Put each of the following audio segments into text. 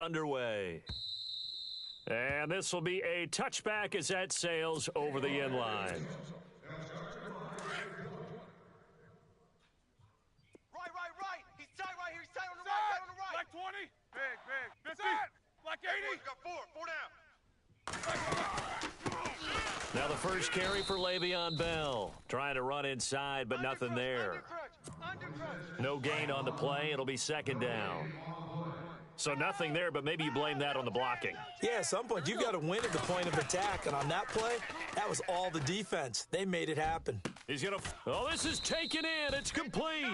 underway. And this will be a touchback as that sails over the end line. Right. He's tight right here. He's tight on the right. Black 20. Big. 50. Black 80. We got four down. Now the first carry for Le'Veon Bell. Trying to run inside, but nothing there. No gain on the play. It'll be second down. So nothing there, but maybe you blame that on the blocking. Yeah, at some point, you've got to win at the point of attack. And on that play, that was all the defense. They made it happen. He's going to... Oh, this is taken in. It's complete.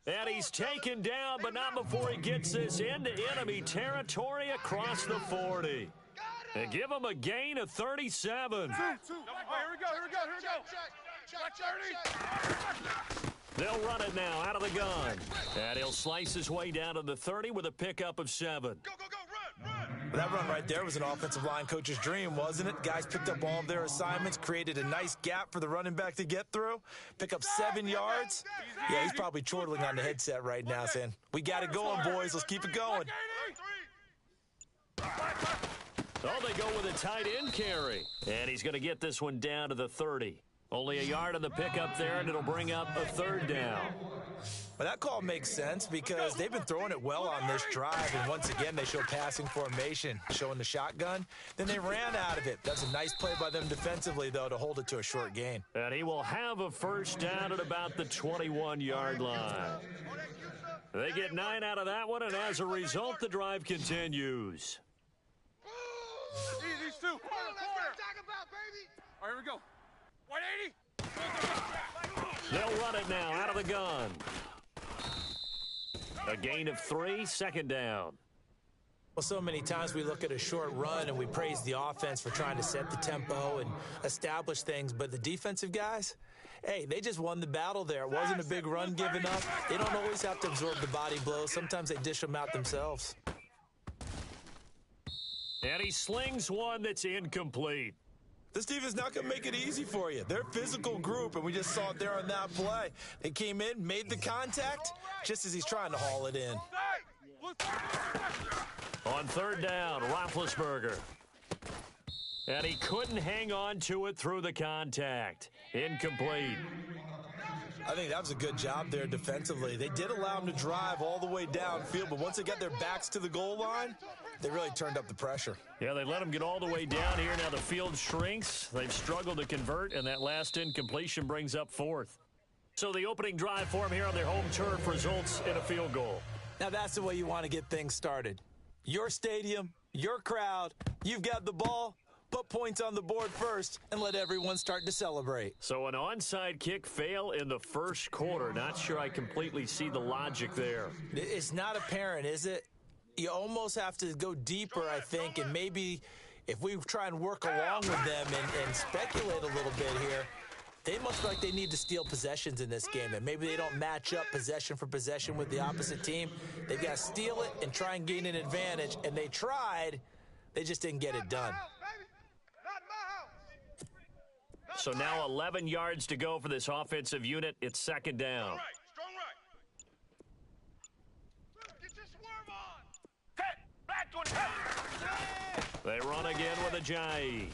And he's taken down, but not before he gets this into enemy territory across the 40. And give him a gain of 37. Here we go. Black 30. They'll run it now out of the gun. And he'll slice his way down to the 30 with a pickup of 7. Go, run. That run right there was an offensive line coach's dream, wasn't it? Guys picked up all of their assignments, created a nice gap for the running back to get through, pick up 7 yards. Yeah, he's probably chortling on the headset right now saying, we got it going, boys. Let's keep it going. Oh, they go with a tight end carry. And he's going to get this one down to the 30. Only a yard on the pickup there, and it'll bring up a third down. Well, that call makes sense because they've been throwing it well on this drive, and once again, they show passing formation, showing the shotgun. Then they ran out of it. That's a nice play by them defensively, though, to hold it to a short gain. And he will have a first down at about the 21-yard line. They get 9 out of that one, and as a result, the drive continues. These two. Corner. All right, here we go. 180. They'll run it now out of the gun. A gain of 3, second down. Well, so many times we look at a short run and we praise the offense for trying to set the tempo and establish things, but the defensive guys, hey, they just won the battle there. It wasn't a big run given up. They don't always have to absorb the body blows. Sometimes they dish them out themselves. And he slings one that's incomplete. This defense not going to make it easy for you. They're a physical group, and we just saw it there on that play. They came in, made the contact, just as he's trying to haul it in. On third down, Roethlisberger. And he couldn't hang on to it through the contact. Incomplete. I think that was a good job there defensively. They did allow him to drive all the way downfield, but once they got their backs to the goal line, they really turned up the pressure. Yeah, they let him get all the way down here. Now the field shrinks. They've struggled to convert, and that last incompletion brings up 4th. So the opening drive for him here on their home turf results in a field goal. Now that's the way you want to get things started. Your stadium, your crowd, you've got the ball. Put points on the board first and let everyone start to celebrate. So an onside kick fail in the first quarter. Not sure I completely see the logic there. It's not apparent, is it? You almost have to go deeper, I think, and maybe if we try and work along with them and speculate a little bit here, they must feel like they need to steal possessions in this game, and maybe they don't match up possession for possession with the opposite team. They've got to steal it and try and gain an advantage, and they tried. They just didn't get it done. So now 11 yards to go for this offensive unit. It's second down. Strong right. Get your swerve on. They run again with Ajayi.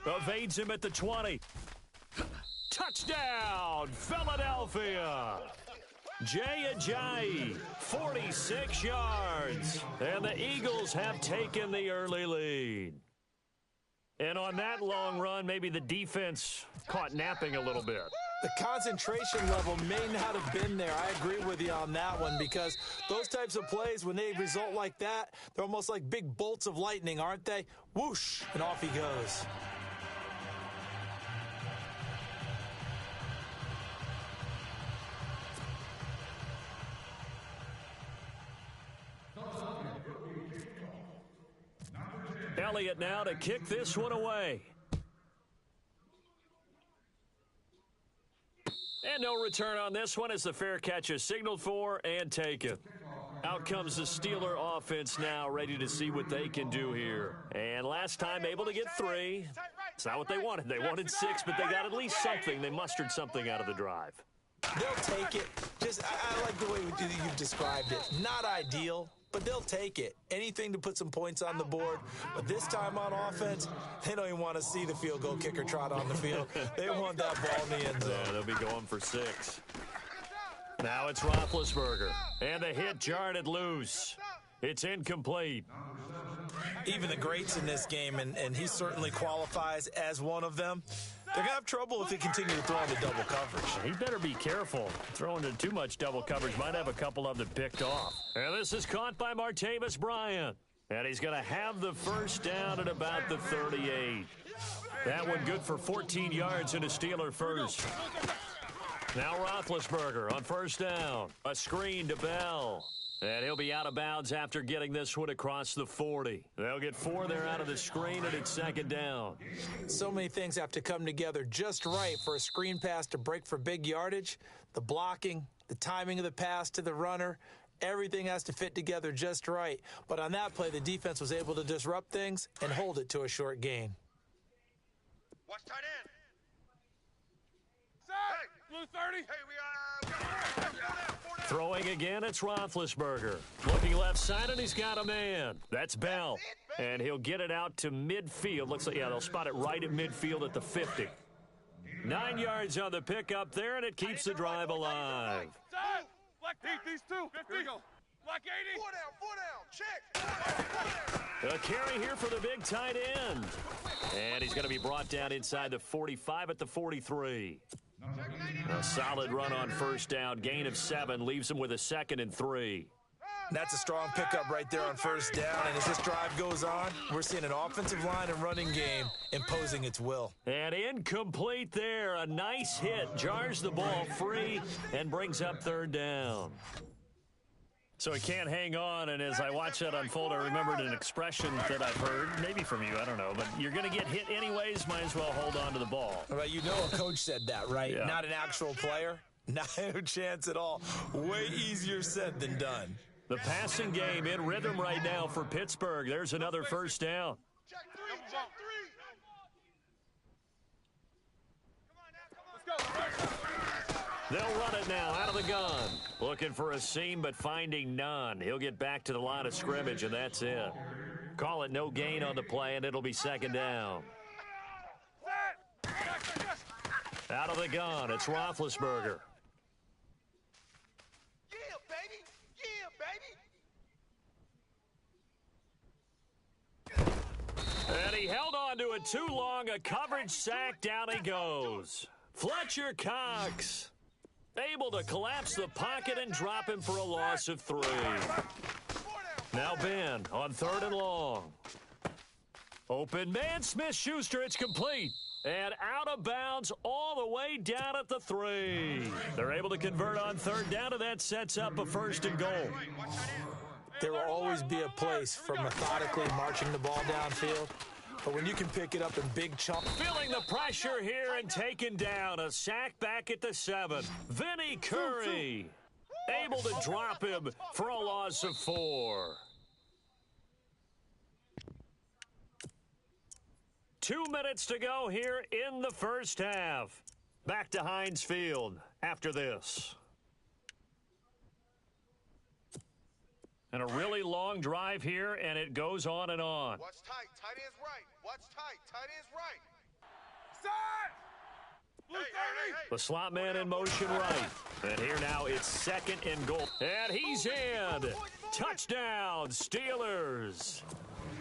Run. Evades him at the 20. Touchdown, Philadelphia. Jay Ajayi, 46 yards. And the Eagles have taken the early lead. And on that long run, maybe the defense caught napping a little bit. The concentration level may not have been there. I agree with you on that one because those types of plays, when they result like that, they're almost like big bolts of lightning, aren't they? Whoosh, and off he goes. Elliott now to kick this one away. And no return on this one as the fair catch is signaled for and taken. Out comes the Steeler offense now, ready to see what they can do here. And last time able to get 3. It's not what they wanted. They wanted 6, but they got at least something. They mustered something out of the drive. They'll take it. I like the way you've described it. Not ideal, but they'll take it. Anything to put some points on the board. But this time on offense, they don't even want to see the field goal kicker trot on the field. They want that ball in the end zone. Yeah, they'll be going for 6. Now it's Roethlisberger. And the hit jarred it loose. It's incomplete. Even the greats in this game, and he certainly qualifies as one of them, they're going to have trouble if they continue to throw into double coverage. He better be careful. Throwing into too much double coverage might have a couple of them picked off. And this is caught by Martavis Bryant. And he's going to have the first down at about the 38. That one good for 14 yards and a Steeler first. Now Roethlisberger on first down. A screen to Bell. And he'll be out of bounds after getting this one across the 40. They'll get 4 there out of the screen, and it's second down. So many things have to come together just right for a screen pass to break for big yardage. The blocking, the timing of the pass to the runner, everything has to fit together just right. But on that play, the defense was able to disrupt things and hold it to a short gain. Watch tight end. Set. Blue 30. Hey, we got 4 down. Throwing again, it's Roethlisberger. Looking left side, and he's got a man. That's Bell. And he'll get it out to midfield. Looks like, yeah, they'll spot it right at midfield at the 50. 9 yards on the pickup there, and it keeps the drive alive. Set. Black Pete, these two. 50. Here we go. Black 80. 4 down. Check. A carry here for the big tight end. And he's going to be brought down inside the 45 at the 43. A solid run on first down. Gain of 7 leaves him with a 2nd and 3. That's a strong pickup right there on first down. And as this drive goes on, we're seeing an offensive line and running game imposing its will. And incomplete there. A nice hit. Jars the ball free and brings up third down. So he can't hang on, and as I watch that unfold, I remembered an expression that I've heard, maybe from you, I don't know, but you're going to get hit anyways, might as well hold on to the ball. Well, you know a coach said that, right? Yeah. Not an actual player. Not a chance at all. Way easier said than done. The passing game in rhythm right now for Pittsburgh. There's another first down. Check 3. Check 3. Let's go. They'll run it now out of the gun. Looking for a seam, but finding none. He'll get back to the line of scrimmage, and that's it. Call it no gain on the play, and it'll be second down. Out of the gun, it's Roethlisberger. Yeah, baby. Yeah, baby. And he held on to it too long. A coverage sack. Down he goes. Fletcher Cox able to collapse the pocket and drop him for a loss of 3. Now Ben on 3rd and long. Open man, Smith-Schuster. It's complete. And out of bounds all the way down at the 3. They're able to convert on 3rd down, and that sets up a 1st and goal. There will always be a place for methodically marching the ball downfield. But when you can pick it up in big chunks. Feeling the pressure here and taken down. A sack back at the 7. Vinny Curry able to drop him for a loss of 4. 2 minutes to go here in the first half. Back to Heinz Field after this. And a really long drive here, and it goes on and on. Watch tight. Tight end's right. Watch tight. Tight end's right. Set. Blue 30. The slot man in motion right. And here now it's 2nd and goal. And he's in. Touchdown, Steelers.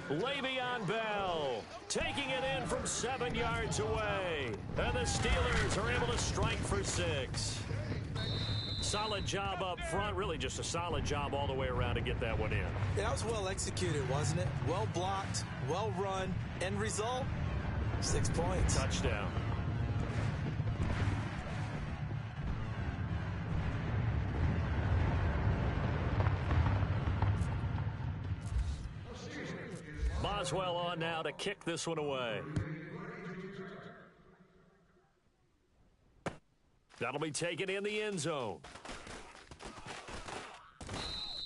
Le'Veon Bell taking it in from 7 yards away. And the Steelers are able to strike for 6. Solid job up front, really just a solid job all the way around to get that one in. Yeah, that was well executed, wasn't it? Well blocked, well run, end result, 6 points. Touchdown. Boswell on now to kick this one away. That'll be taken in the end zone.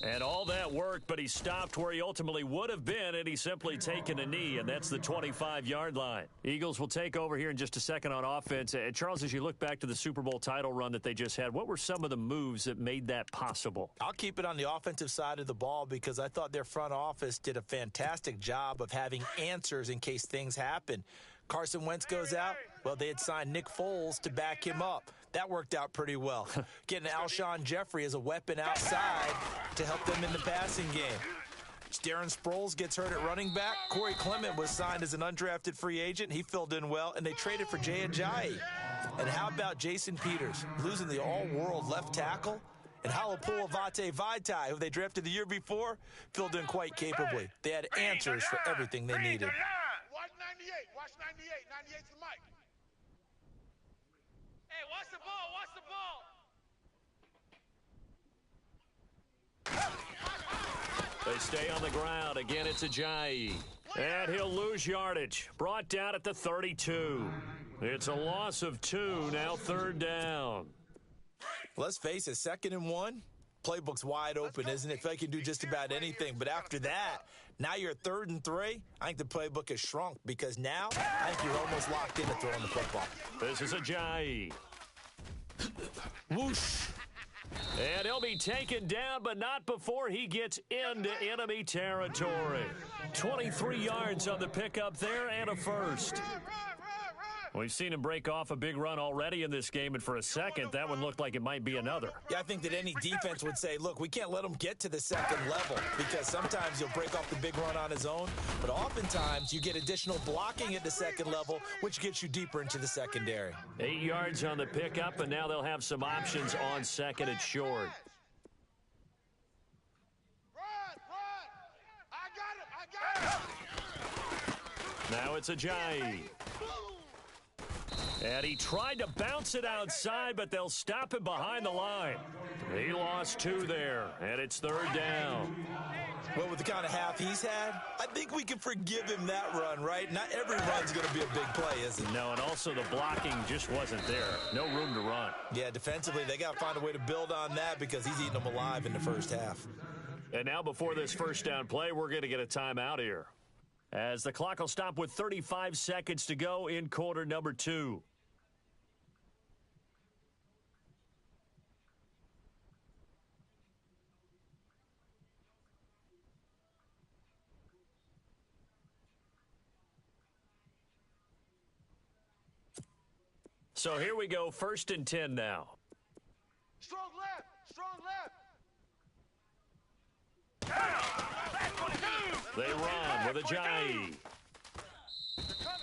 And all that work, but he stopped where he ultimately would have been, and he's simply taken a knee, and that's the 25-yard line. Eagles will take over here in just a second on offense. Charles, as you look back to the Super Bowl title run that they just had, what were some of the moves that made that possible? I'll keep it on the offensive side of the ball because I thought their front office did a fantastic job of having answers in case things happen. Carson Wentz goes out. Well, they had signed Nick Foles to back him up. That worked out pretty well. Getting Alshon Jeffrey as a weapon outside to help them in the passing game. Darren Sproles gets hurt at running back. Corey Clement was signed as an undrafted free agent. He filled in well, and they traded for Jay Ajayi. And how about Jason Peters, losing the all-world left tackle? And Halapua Vitae, who they drafted the year before, filled in quite capably. They had answers for everything they needed. Watch 98. Watch 98. 98's the mic. Hey, watch the ball. Watch the ball. They stay on the ground. Again, it's Ajayi. And he'll lose yardage. Brought down at the 32. It's a loss of 2, now 3rd down. Let's face it, 2nd and 1. Playbook's wide open, isn't it? If they can do just about anything. But after that, now you're 3rd and 3. I think the playbook has shrunk because now I think you're almost locked into throwing the football. This is Ajayi. Whoosh. And he'll be taken down, but not before he gets into enemy territory. 23 yards on the pickup there and a first. We've seen him break off a big run already in this game, and for a second, that one looked like it might be another. Yeah, I think that any defense would say, look, we can't let him get to the 2nd level because sometimes he'll break off the big run on his own, but oftentimes you get additional blocking at the 2nd level, which gets you deeper into the secondary. 8 yards on the pickup, and now they'll have some options on 2nd and short. Run. I got him. Now it's Ajayi. And he tried to bounce it outside, but they'll stop him behind the line. He lost 2 there, and it's 3rd down. Well, with the kind of half he's had, I think we can forgive him that run, right? Not every run's going to be a big play, is it? No, and also the blocking just wasn't there. No room to run. Yeah, defensively, they got to find a way to build on that because he's eating them alive in the first half. And now before this first down play, we're going to get a timeout here, as the clock will stop with 35 seconds to go in quarter number 2. So here we go, 1st and 10 now. Strong left. Strong left. They run with Ajayi.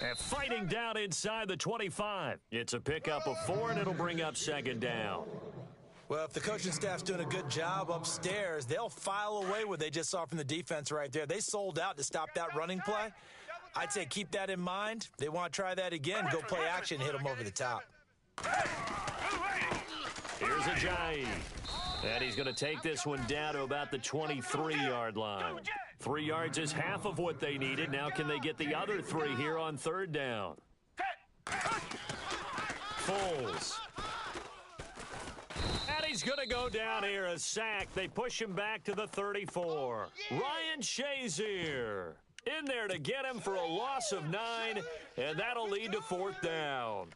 And fighting down inside the 25. It's a pickup of 4, and it'll bring up 2nd down. Well, if the coaching staff's doing a good job upstairs, they'll file away what they just saw from the defense right there. They sold out to stop that running play. I'd say keep that in mind. They want to try that again. Go play action, hit them over the top. Here's Ajayi. And he's going to take this one down to about the 23-yard line. 3 yards is half of what they needed. Now can they get the other 3 here on 3rd down? Foles. And he's going to go down here, a sack. They push him back to the 34. Ryan Shazier in there to get him for a loss of 9, and that'll lead to 4th down.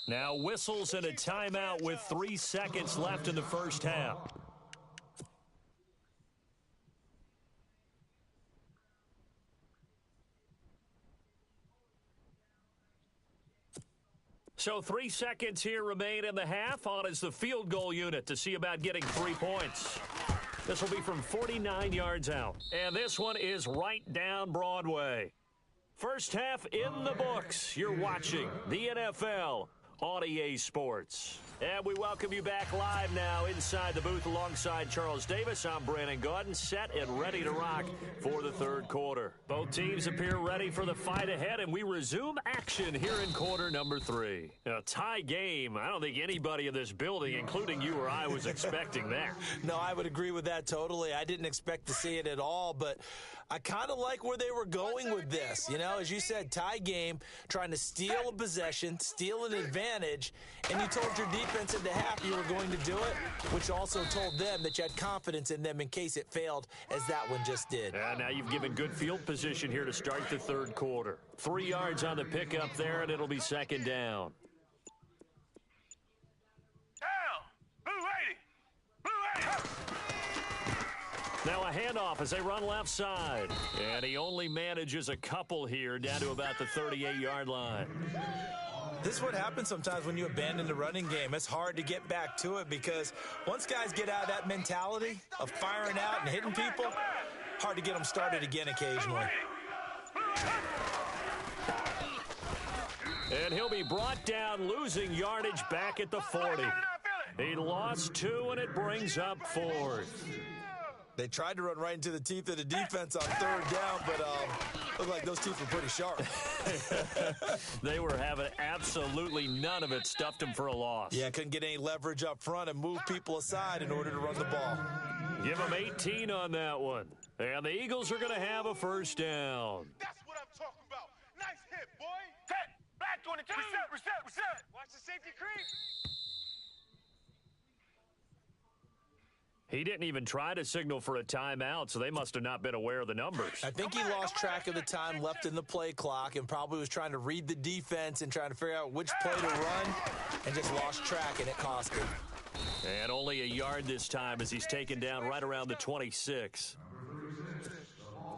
Now whistles and a timeout with 3 seconds left in the first half. So 3 seconds here remain in the half. On is the field goal unit to see about getting 3 points. This will be from 49 yards out. And this one is right down Broadway. First half in the books. You're watching the NFL on EA Sports. And we welcome you back live now inside the booth alongside Charles Davis. I'm Brandon Gaudin, set and ready to rock for the 3rd quarter. Both teams appear ready for the fight ahead, and we resume action here in quarter number 3. A tie game. I don't think anybody in this building, including you or I, was expecting that. No, I would agree with that totally. I didn't expect to see it at all, but I kind of like where they were going with this. You know, as you said, tie game, trying to steal a possession, steal an advantage. advantage, and you told your defense at the half you were going to do it, which also told them that you had confidence in them in case it failed, as that one just did. And now you've given good field position here to start the third quarter. 3 yards on the pickup there, and it'll be second down. Now a handoff as they run left side. And he only manages a couple here down to about the 38-yard line. This is what happens sometimes when you abandon the running game. It's hard to get back to it because once guys get out of that mentality of firing out and hitting people, hard to get them started again occasionally. And he'll be brought down, losing yardage back at the 40. He lost 2, and it brings up 4th. They tried to run right into the teeth of the defense on third down, but looked like those teeth were pretty sharp. They were having absolutely none of it, stuffed him for a loss. Yeah, couldn't get any leverage up front and move people aside in order to run the ball. Give him 18 on that one. And the Eagles are going to have a first down. That's what I'm talking about. Nice hit, boy. Set. Back 22. Reset. Watch the safety creep. He didn't even try to signal for a timeout, so they must have not been aware of the numbers. I think he lost track of the time left in the play clock and probably was trying to read the defense and trying to figure out which play to run and just lost track, and it cost him. And only a yard this time as he's taken down right around the 26.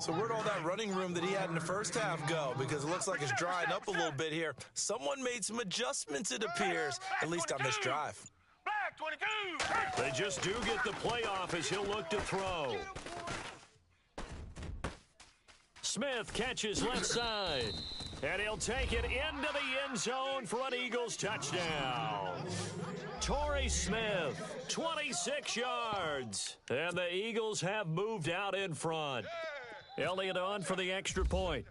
So where'd all that running room that he had in the first half go? Because it looks like it's drying up a little bit here. Someone made some adjustments, it appears, at least on this drive. Back 22. They just do get the playoff as he'll look to throw. Smith catches left side. And he'll take it into the end zone for an Eagles touchdown. Torrey Smith, 26 yards. And the Eagles have moved out in front. Elliott on for the extra point.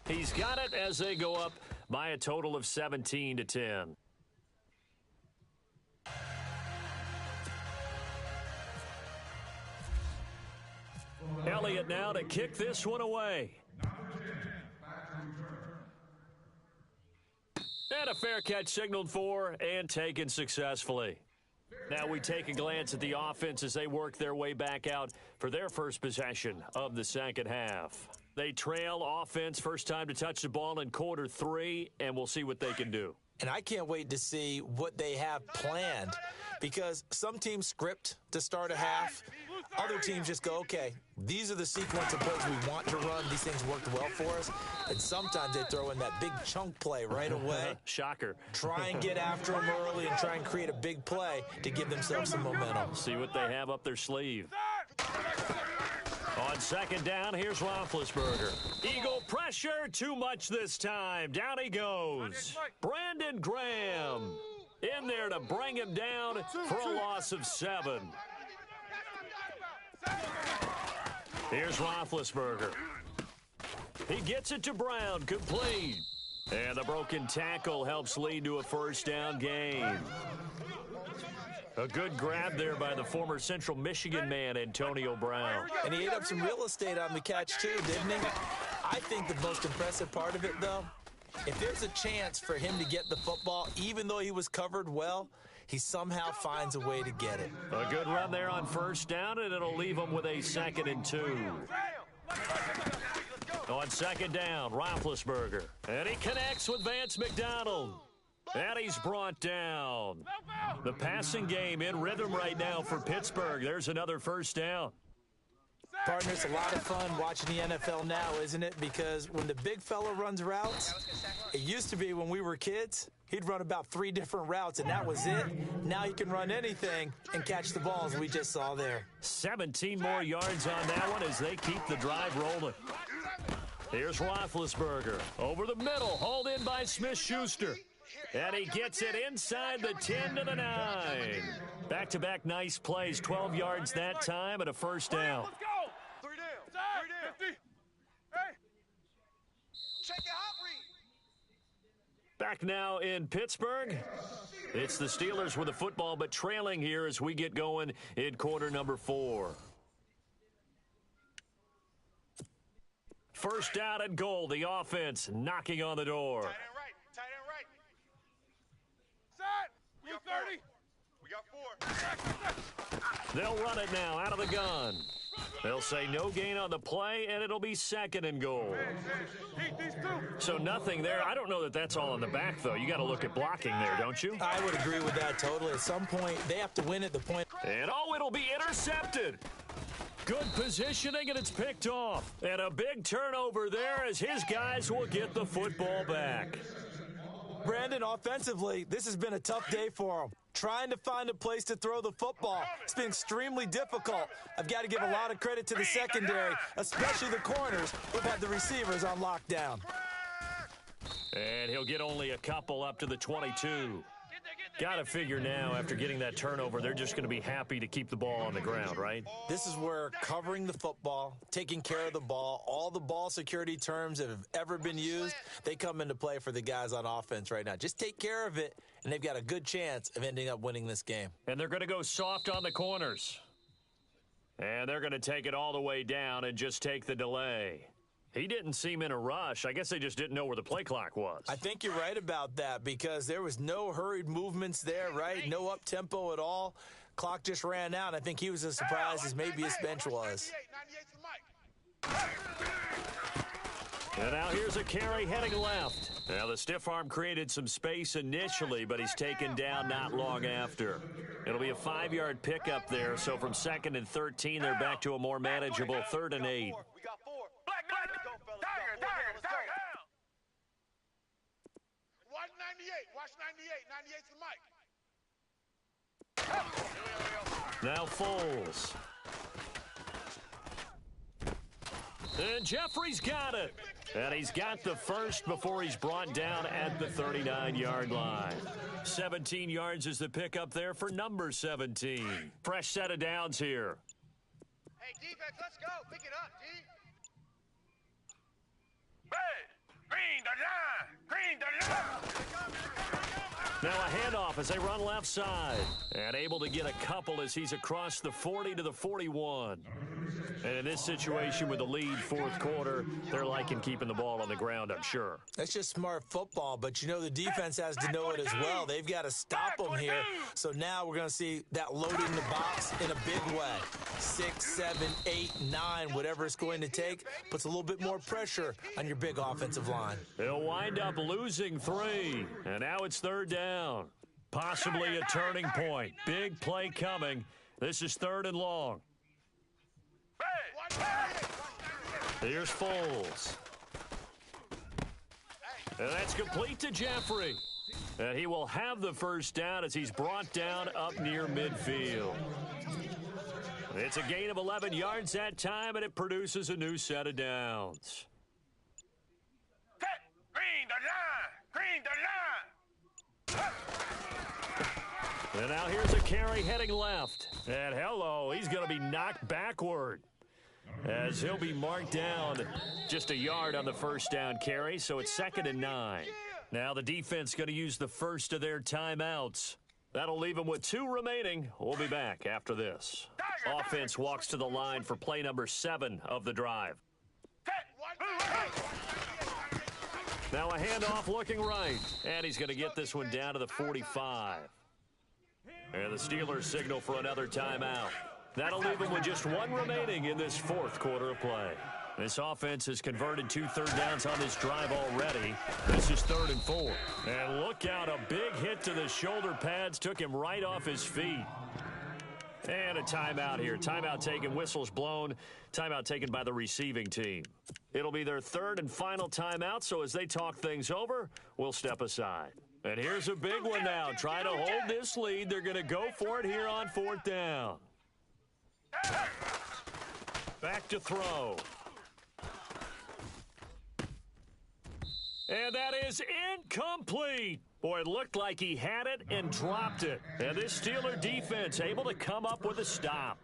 He's got it as they go up by a total of 17-10. Elliott now to kick this one away. And a fair catch signaled for and taken successfully. Now we take a glance at the offense as they work their way back out for their first possession of the second half. They trail offense, first time to touch the ball in quarter 3, and we'll see what they can do. And I can't wait to see what they have planned because some teams script to start a half. Other teams just go, okay, these are the sequence of plays we want to run. These things worked well for us. And sometimes they throw in that big chunk play right away. Shocker. Try and get after them early and try and create a big play to give themselves some momentum. See what they have up their sleeve. On second down, here's Roethlisberger. Eagle pressure, too much this time. Down he goes. Brandon Graham in there to bring him down for a loss of 7. Here's Roethlisberger. He gets it to Brown, complete. And the broken tackle helps lead to a first down gain. A good grab there by the former Central Michigan man, Antonio Brown. And he ate up some real estate on the catch, too, didn't he? I think the most impressive part of it, though, if there's a chance for him to get the football, even though he was covered well, he somehow finds a way to get it. A good run there on first down, and it'll leave him with a 2nd and 2. On second down, Roethlisberger. And he connects with Vance McDonald. And he's brought down. The passing game in rhythm right now for Pittsburgh. There's another first down. Partner, it's a lot of fun watching the NFL now, isn't it? Because when the big fella runs routes, it used to be when we were kids, he'd run about 3 different routes, and that was it. Now he can run anything and catch the balls we just saw there. 17 more yards on that one as they keep the drive rolling. Here's Roethlisberger. Over the middle, hauled in by Smith-Schuster. And he gets it inside the 10 to the 9. Back-to-back nice plays, 12 yards that time and a first down. Let's go. 3 down. 50. Hey. Check it out, read. Back now in Pittsburgh. It's the Steelers with the football, but trailing here as we get going in quarter number 4. First down and goal. The offense knocking on the door. Tight end right. Tight end right. Set. We Blue got 30. We got 4. They'll run it now out of the gun. They'll say no gain on the play, and it'll be second and goal. Heat these two. So nothing there. I don't know that that's all in the back, though. You got to look at blocking there, don't you? I would agree with that totally. At some point, they have to win at the point. And oh, it'll be intercepted. Good positioning, and it's picked off. And a big turnover there as his guys will get the football back. Brandon, offensively, this has been a tough day for him. Trying to find a place to throw the football. It's been extremely difficult. I've got to give a lot of credit to the secondary, especially the corners who've had the receivers on lockdown. And he'll get only a couple up to the 22. Got to figure now, after getting that turnover, they're just going to be happy to keep the ball on the ground, right? This is where covering the football, taking care of the ball, all the ball security terms that have ever been used, they come into play for the guys on offense right now. Just take care of it, and they've got a good chance of ending up winning this game. And they're going to go soft on the corners. And they're going to take it all the way down and just take the delay. He didn't seem in a rush. I guess they just didn't know where the play clock was. I think you're right about that because there was no hurried movements there, right? No up-tempo at all. Clock just ran out. I think he was as surprised as maybe his bench was. 98 And now here's a carry heading left. Now the stiff arm created some space initially, but he's taken down not long after. It'll be a 5-yard pickup there, so from 2nd and 13, they're back to a more manageable 3rd and 8. We got 4. Black. Go, fellas. Go. Watch 98. Watch 98. 98's the mic. Now Foles. And Jeffrey's got it. And he's got the first before he's brought down at the 39-yard line. 17 yards is the pickup there for number 17. Fresh set of downs here. Hey, defense, let's go. Pick it up, D. Green the line. Now a handoff as they run left side. And able to get a couple as he's across the 40 to the 41. And in this situation with the lead 4th quarter, they're liking keeping the ball on the ground, I'm sure. That's just smart football, but you know the defense has to know it as well. They've got to stop them here. So now we're going to see that loading the box in a big way. 6, 7, 8, 9, whatever it's going to take, puts a little bit more pressure on your big offensive line. They'll wind up losing 3, and now it's 3rd down. Possibly a turning point. Big play coming. This is 3rd and long. Here's Foles. And that's complete to Jeffrey. And he will have the first down as he's brought down up near midfield. It's a gain of 11 yards that time, and it produces a new set of downs. Green the line. And now here's a carry heading left. And hello, he's going to be knocked backward as he'll be marked down just a yard on the first down carry, so it's 2nd and 9. Now the defense going to use the first of their timeouts. That'll leave them with 2 remaining. We'll be back after this. Offense walks to the line for play number 7 of the drive. Now a handoff looking right, and he's going to get this one down to the 45. And the Steelers signal for another timeout. That'll leave them with just 1 remaining in this 4th quarter of play. This offense has converted 2 third downs on this drive already. This is 3rd and 4. And look out, a big hit to the shoulder pads took him right off his feet. And a timeout here. Timeout taken, whistles blown. Timeout taken by the receiving team. It'll be their 3rd and final timeout, so as they talk things over, we'll step aside. And here's a big one now. Trying to hold this lead. They're going to go for it here on 4th down. Back to throw. And that is incomplete. Boy, it looked like he had it and dropped it. And this Steeler defense able to come up with a stop.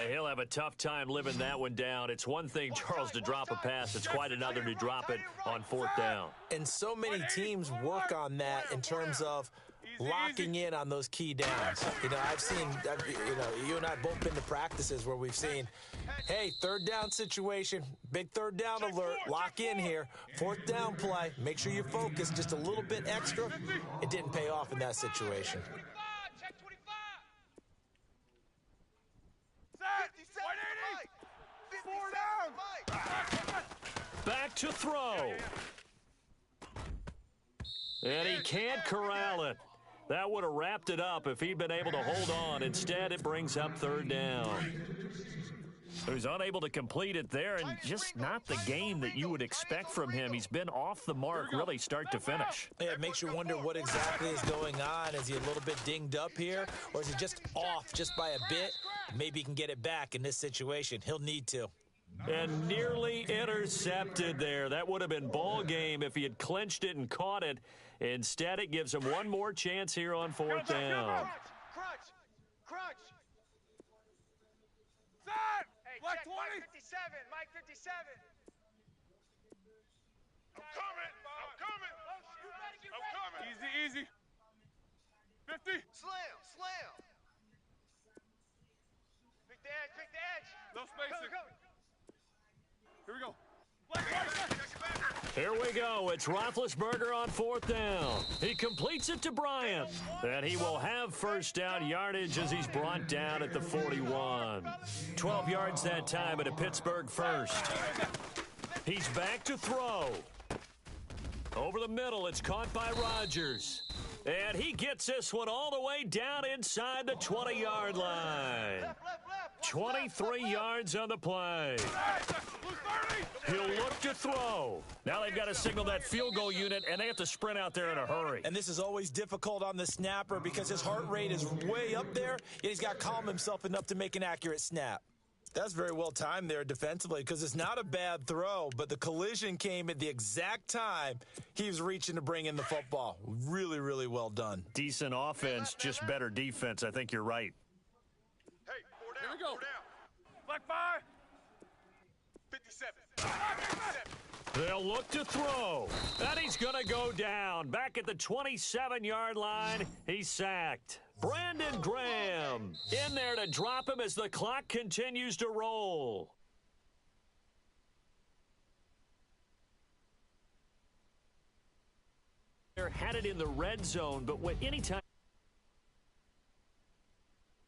He'll have a tough time living that one down. It's one thing, Charles, to drop a pass. It's quite another to drop it on 4th down. And so many teams work on that in terms of locking in on those key downs. You know, you and I have both been to practices where we've seen, hey, third down situation, big third down alert, lock in here, fourth down play, make sure you focus just a little bit extra. It didn't pay off in that situation. Check 25. Set. 180. 4 down. Back to throw. And he can't corral it. That would have wrapped it up if he'd been able to hold on. Instead, it brings up third down. He was unable to complete it there, and just not the game that you would expect from him. He's been off the mark really start to finish. Yeah, it makes you wonder what exactly is going on. Is he a little bit dinged up here, or is he just off just by a bit? Maybe he can get it back in this situation. He'll need to. And nearly intercepted there. That would have been ball game if he had clinched it and caught it. Instead, it gives him one more chance here on fourth down. Crunch. Set. Hey, Black check 20. Mike 57. Mike 57. I'm coming. Easy. 50. Slam. Pick the edge. No spacing. Go. Here we go. Black 20. Here we go. It's Roethlisberger on fourth down. He completes it to Bryant. And he will have first down yardage as he's brought down at the 41. 12 yards that time at a Pittsburgh first. He's back to throw. Over the middle, it's caught by Rodgers. And he gets this one all the way down inside the 20-yard line. 23 yards on the play. He'll look to throw. Now they've got to signal that field goal unit, and they have to sprint out there in a hurry. And this is always difficult on the snapper because his heart rate is way up there, yet he's got to calm himself enough to make an accurate snap. That's very well timed there defensively because it's not a bad throw, but the collision came at the exact time he was reaching to bring in the football. Really, really well done. Decent offense, just better defense. I think you're right. Hey, 4 down. Here we go. 4 down. Black 5. 57. They'll look to throw. And he's going to go down. Back at the 27-yard line, he's sacked. Brandon Graham in there to drop him as the clock continues to roll. They're had it in the red zone, but anytime